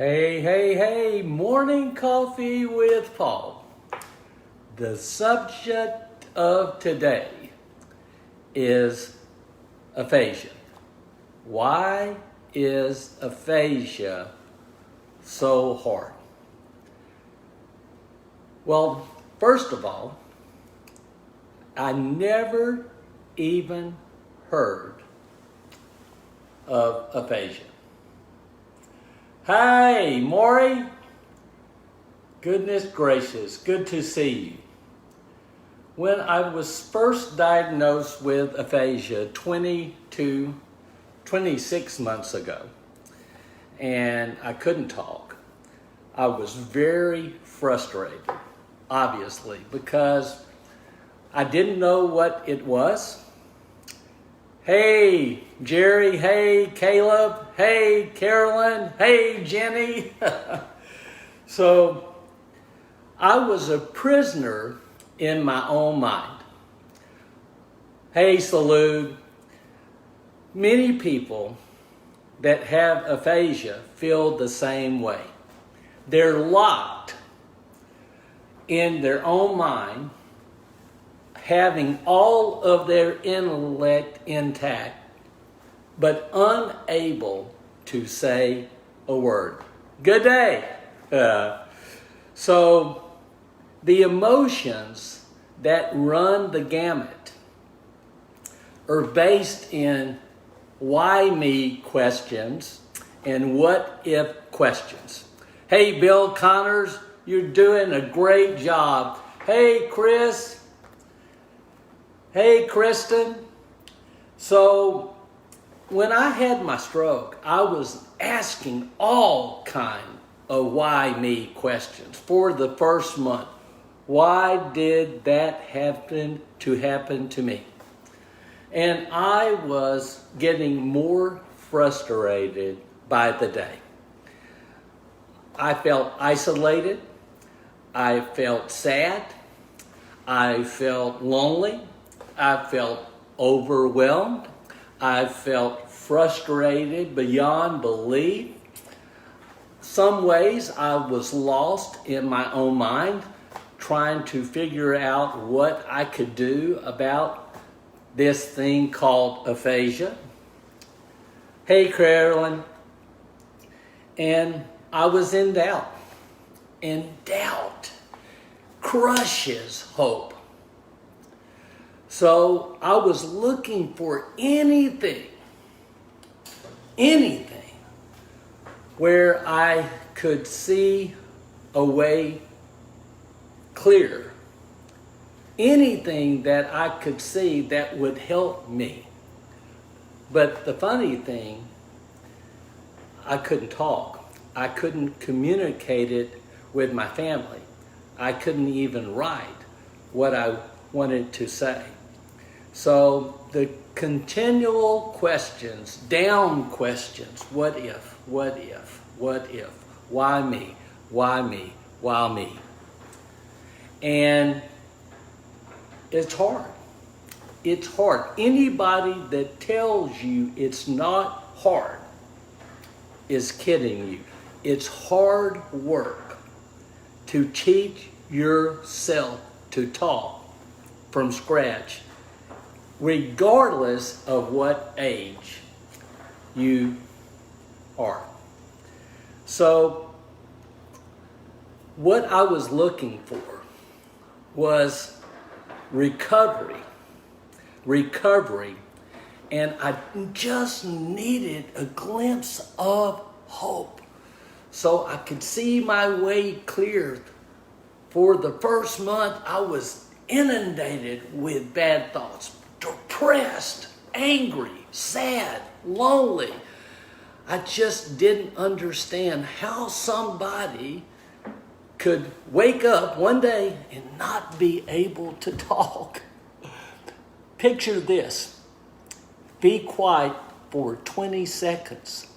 Hey, morning coffee with Paul. The subject of today is aphasia. Why is aphasia so hard? Well, first of all, I never even heard of aphasia. Hey, Maury. Goodness gracious, good to see you. When I was first diagnosed with aphasia 26 months ago, and I couldn't talk, I was very frustrated, obviously, because I didn't know what it was. Hey, Jerry. Hey, Caleb. Hey, Carolyn. Hey, Jenny. So I was a prisoner in my own mind. Hey, Salud. Many people that have aphasia feel the same way. They're locked in their own mind, having all of their intellect intact, but unable to say a word. Good day. So the emotions that run the gamut are based in why me questions and what if questions. Hey, Bill Connors, you're doing a great job. Hey, Chris. Hey, Kristen. So when I had my stroke, I was asking all kind of why me questions for the first month. Why did that happen to me? And I was getting more frustrated by the day. I felt isolated. I felt sad. I felt lonely. I felt overwhelmed. I felt frustrated beyond belief. Some ways I was lost in my own mind, trying to figure out what I could do about this thing called aphasia. Hey, Carolyn. And I was in doubt. And doubt crushes hope. So I was looking for anything where I could see a way clear. Anything that I could see that would help me. But the funny thing, I couldn't talk. I couldn't communicate it with my family. I couldn't even write what I wanted to say. So the continual questions, down questions, what if, why me, why me? And it's hard. It's hard. Anybody that tells you it's not hard is kidding you. It's hard work to teach yourself to talk from scratch, regardless of what age you are. So what I was looking for was recovery, and I just needed a glimpse of hope so I could see my way clear. For the first month, I was inundated with bad thoughts, depressed, angry, sad, lonely. I just didn't understand how somebody could wake up one day and not be able to talk. Picture this. Be quiet for 20 seconds.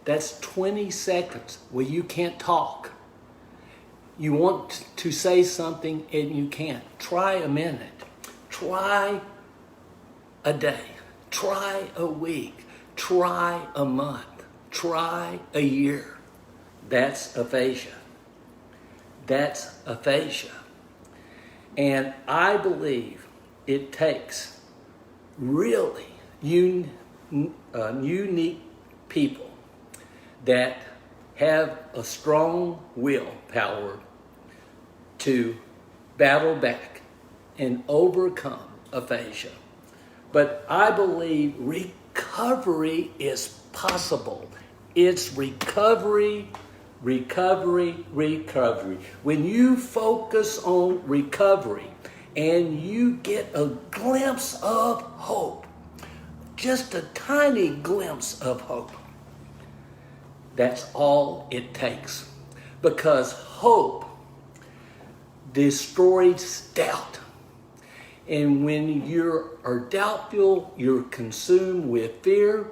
That's 20 seconds where you can't talk. You want to say something and you can't. Try a minute. Try a day. Try a week. Try a month. Try a year. That's aphasia. That's aphasia. And I believe it takes really unique people that have a strong willpower to battle back and overcome aphasia. But I believe recovery is possible. It's recovery. When you focus on recovery and you get a glimpse of hope, just a tiny glimpse of hope, that's all it takes. Because hope destroys doubt. And when you are doubtful, you're consumed with fear.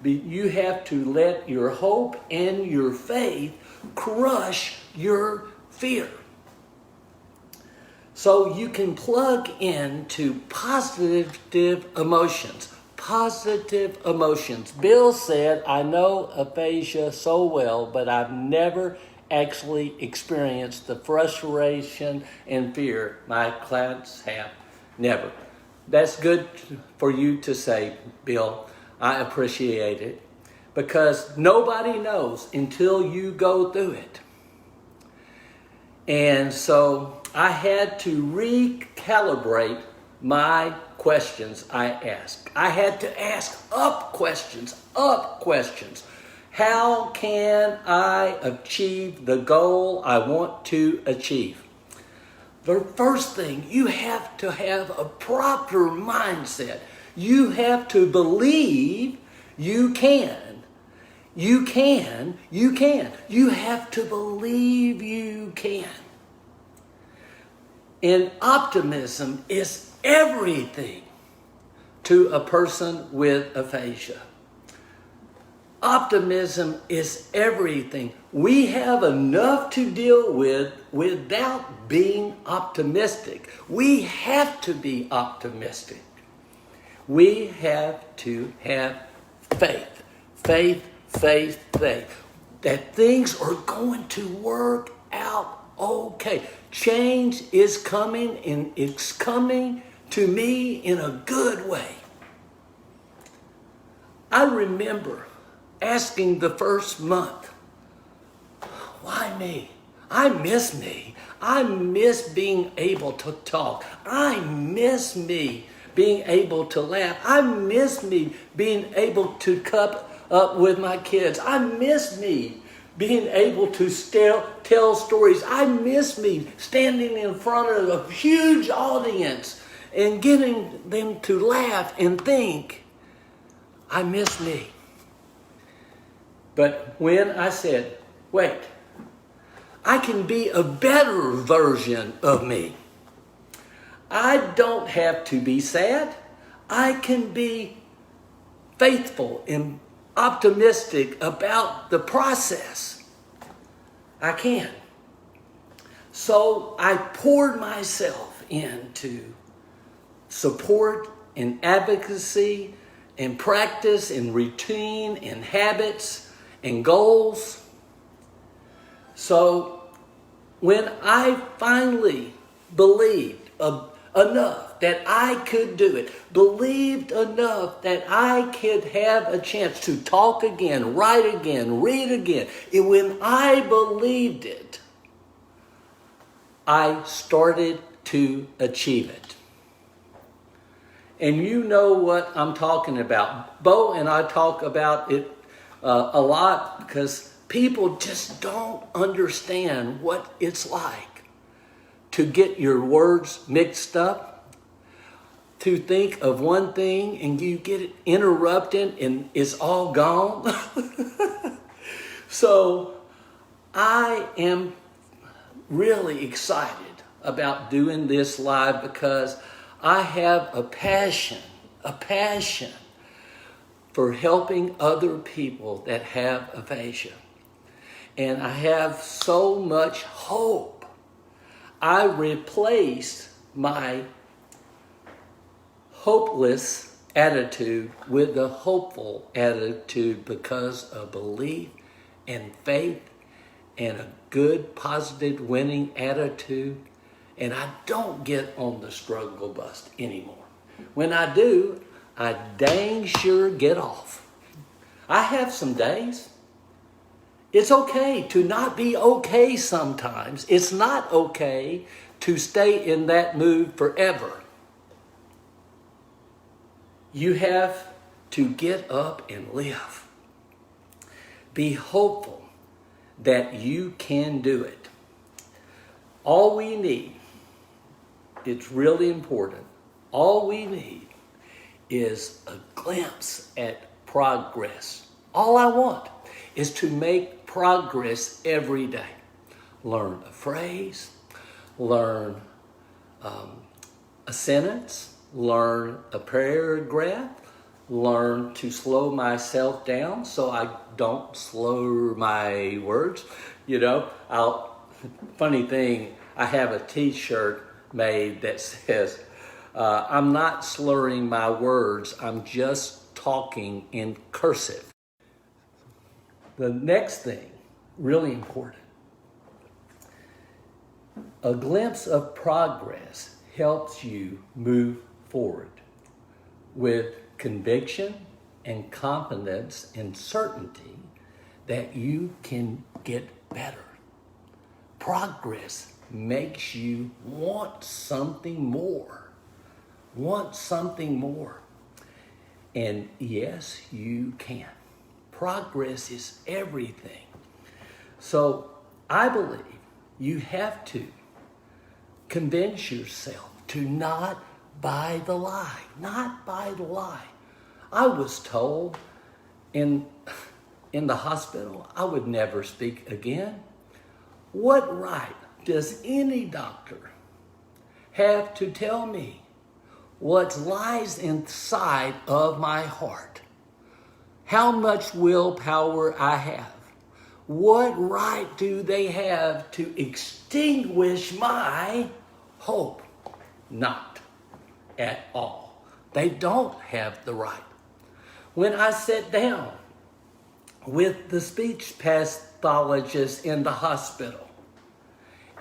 You have to let your hope and your faith crush your fear. So you can plug into positive emotions. Positive emotions. Bill said, I know aphasia so well, but I've never actually experienced the frustration and fear my clients have. Never. That's good for you to say, Bill. I appreciate it. Because nobody knows until you go through it. And so I had to recalibrate my questions I ask. I had to ask up questions. How can I achieve the goal I want to achieve? The first thing, you have to have a proper mindset. You have to believe you can. You can. You have to believe you can. And optimism is everything to a person with aphasia. Optimism is everything. We have enough to deal with without being optimistic. We have to be optimistic. We have to have faith. Faith. That things are going to work out okay. Change is coming, and it's coming to me in a good way. I remember asking the first month, why me? I miss me. I miss being able to talk. I miss me being able to laugh. I miss me being able to cup up with my kids. I miss me being able to tell stories. I miss me standing in front of a huge audience and getting them to laugh and think. I miss me. But when I said, wait, I can be a better version of me. I don't have to be sad. I can be faithful and optimistic about the process. I can. So I poured myself into support and advocacy and practice and routine and habits and goals. So when I finally believed enough that I could do it, believed enough that I could have a chance to talk again, write again, read again, and when I believed it, I started to achieve it. And you know what I'm talking about. Bo and I talk about it a lot because people just don't understand what it's like to get your words mixed up, to think of one thing and you get it interrupted and it's all gone. So I am really excited about doing this live because I have a passion for helping other people that have aphasia. And I have so much hope. I replaced my hopeless attitude with a hopeful attitude because of belief and faith and a good, positive, winning attitude. And I don't get on the struggle bus anymore. When I do, I dang sure get off. I have some days. It's okay to not be okay sometimes. It's not okay to stay in that mood forever. You have to get up and live. Be hopeful that you can do it. All we need, it's really important, all we need is a glimpse at progress. All I want is to make progress every day. Learn a phrase, learn a sentence, learn a paragraph, learn to slow myself down so I don't slur my words. You know, funny thing, I have a t-shirt made that says, I'm not slurring my words, I'm just talking in cursive. The next thing, really important, a glimpse of progress helps you move forward with conviction and confidence and certainty that you can get better. Progress makes you want something more. Want something more. And yes, you can. Progress is everything. So I believe you have to convince yourself to not buy the lie. Not buy the lie. I was told in the hospital I would never speak again. What right does any doctor have to tell me what lies inside of my heart? How much willpower I have? What right do they have to extinguish my hope? Not at all. They don't have the right. When I sat down with the speech pathologist in the hospital,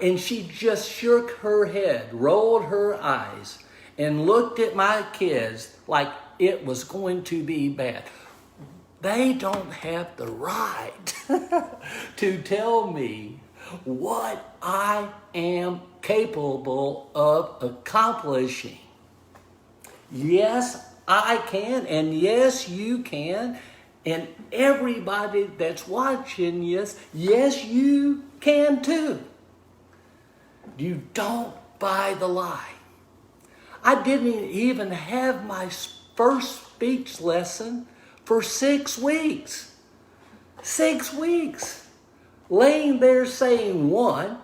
and she just shook her head, rolled her eyes, and looked at my kids like it was going to be bad. They don't have the right to tell me what I am capable of accomplishing. Yes, I can, and yes, you can, and everybody that's watching, yes, you can too. You don't buy the lie. I didn't even have my first speech lesson for 6 weeks. 6 weeks. Laying there saying one.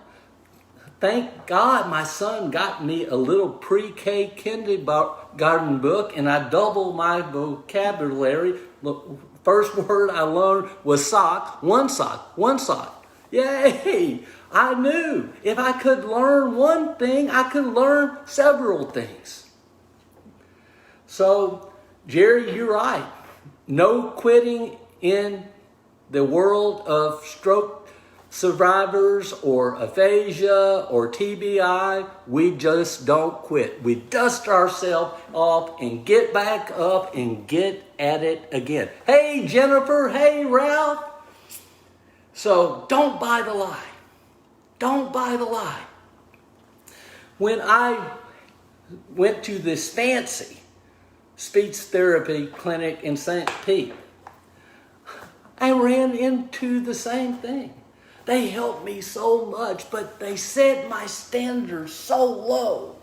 Thank God my son got me a little pre-K kindergarten book and I doubled my vocabulary. The first word I learned was sock. One sock. Yay! I knew if I could learn one thing, I could learn several things. So, Jerry, you're right. No quitting in the world of stroke survivors or aphasia or TBI. We just don't quit. We dust ourselves off and get back up and get at it again. Hey, Jennifer. Hey, Ralph. So don't buy the lie. Don't buy the lie. When I went to this fancy speech therapy clinic in St. Pete, I ran into the same thing. They helped me so much, but they set my standards so low.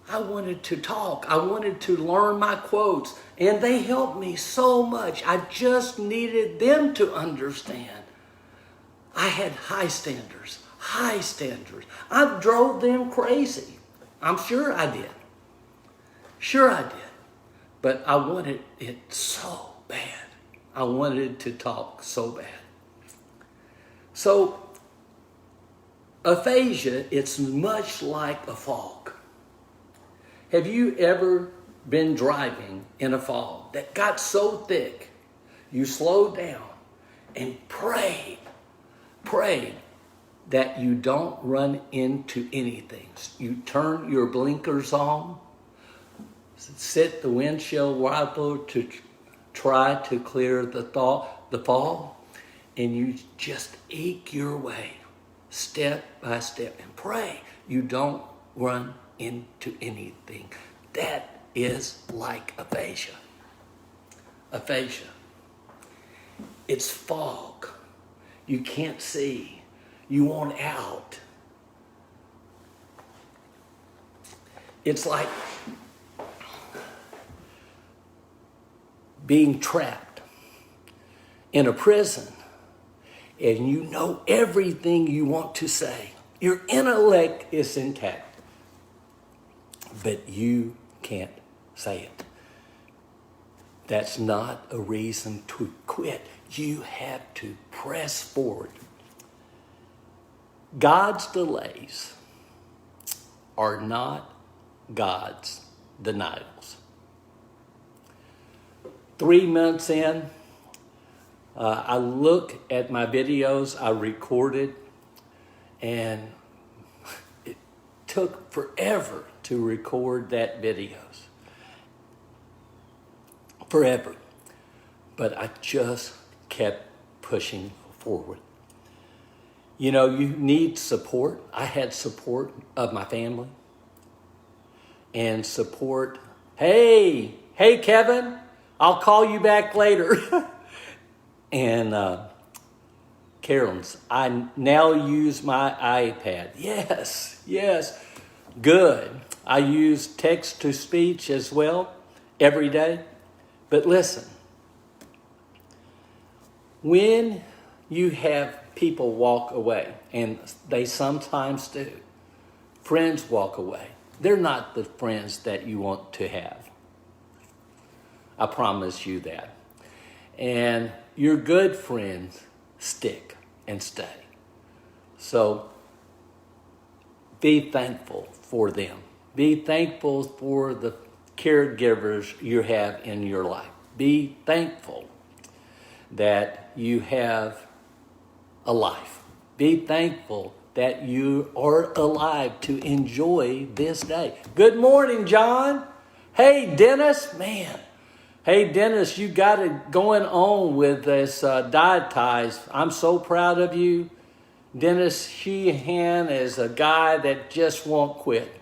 I wanted to talk. I wanted to learn my quotes, and they helped me so much. I just needed them to understand. I had high standards. I drove them crazy. I'm sure I did. but I wanted it so bad. I wanted to talk so bad. So, aphasia, it's much like a fog. Have you ever been driving in a fog that got so thick, you slowed down and prayed that you don't run into anything? You turn your blinkers on, set the windshield wiper to try to clear the fog, and you just eke your way step by step and pray you don't run into anything. That is like aphasia. Aphasia. It's fog. You can't see. You want out. It's like being trapped in a prison and you know everything you want to say. Your intellect is intact, but you can't say it. That's not a reason to quit. You have to press forward. God's delays are not God's denials. 3 months in, I look at my videos I recorded, and it took forever to record that videos. Forever. But I just kept pushing forward. You know, you need support. I had support of my family and support. Hey, Kevin, I'll call you back later. And Carolyn's, I now use my iPad. Yes, good. I use text to speech as well every day. But listen, when you have people walk away, and they sometimes do, friends walk away, they're not the friends that you want to have. I promise you that. And your good friends stick and stay. So be thankful for them. Be thankful for the caregivers you have in your life. Be thankful that you have a life. Be thankful that you are alive to enjoy this day. Good morning, John. Hey, Dennis, man. Hey, Dennis, you got it going on with this dietize. I'm so proud of you. Dennis Sheehan is a guy that just won't quit.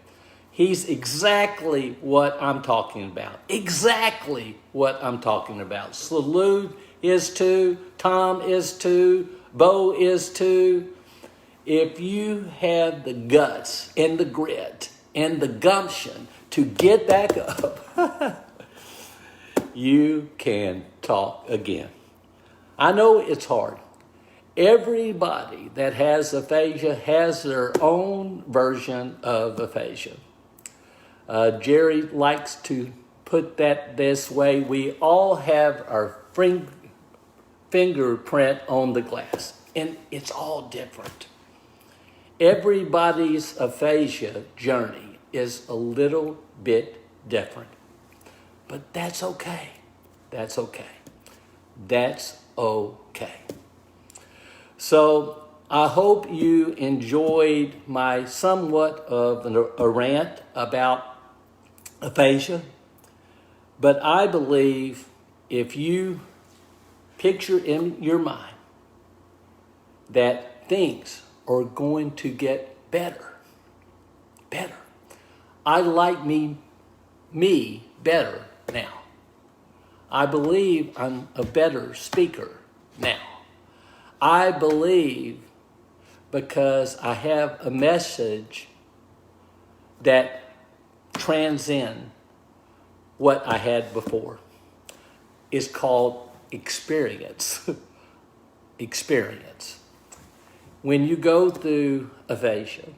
He's exactly what I'm talking about. Exactly what I'm talking about. Salute is too. Tom is too. Bo is too. If you have the guts and the grit and the gumption to get back up, you can talk again. I know it's hard. Everybody that has aphasia has their own version of aphasia. Jerry likes to put that this way. We all have our fingerprint on the glass, and it's all different. Everybody's aphasia journey is a little bit different. But that's okay. That's okay. That's okay. So I hope you enjoyed my somewhat of a rant about aphasia. But I believe if you picture in your mind that things are going to get better. I like me better now. I believe I'm a better speaker now. I believe because I have a message that transcends what I had before. It's called experience. Experience. When you go through aphasia,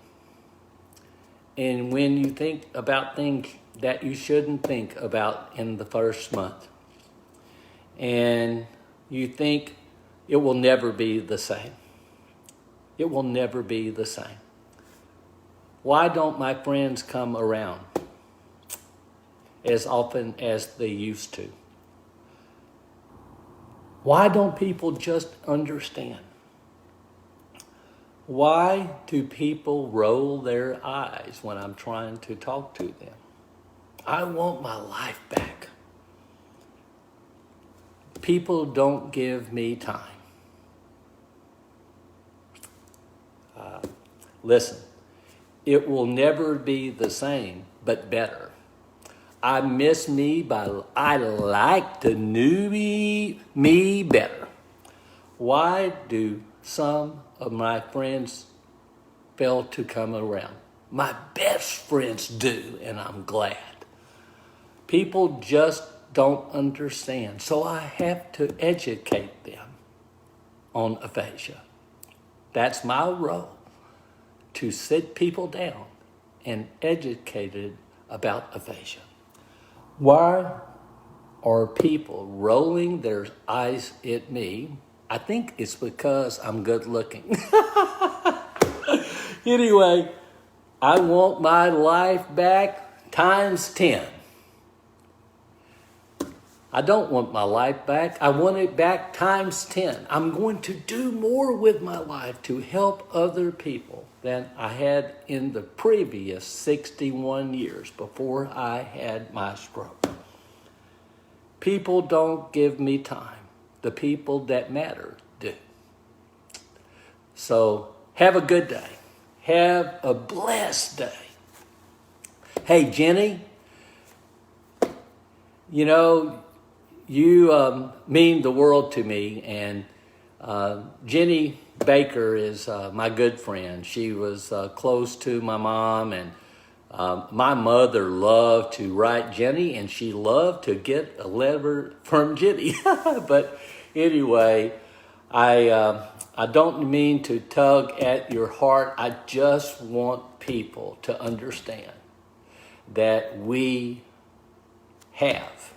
and when you think about things that you shouldn't think about in the first month. And you think it will never be the same. It will never be the same. Why don't my friends come around as often as they used to? Why don't people just understand? Why do people roll their eyes when I'm trying to talk to them? I want my life back. People don't give me time. Listen, it will never be the same, but better. I miss me, but I like to know me better. Why do some of my friends fail to come around? My best friends do, and I'm glad. People just don't understand, so I have to educate them on aphasia. That's my role, to sit people down and educate them about aphasia. Why are people rolling their eyes at me? I think it's because I'm good looking. Anyway, I want my life back times 10. I don't want my life back. I want it back times 10. I'm going to do more with my life to help other people than I had in the previous 61 years before I had my stroke. People don't give me time. The people that matter do. So have a good day. Have a blessed day. Hey, Jenny, you know, you mean the world to me, and Jenny Baker is my good friend. She was close to my mom, and my mother loved to write Jenny, and she loved to get a letter from Jenny. But anyway, I don't mean to tug at your heart. I just want people to understand that we have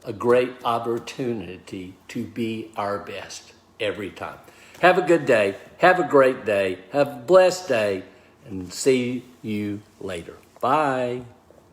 a great opportunity to be our best every time. Have a good day. Have a great day. Have a blessed day. And see you later. Bye.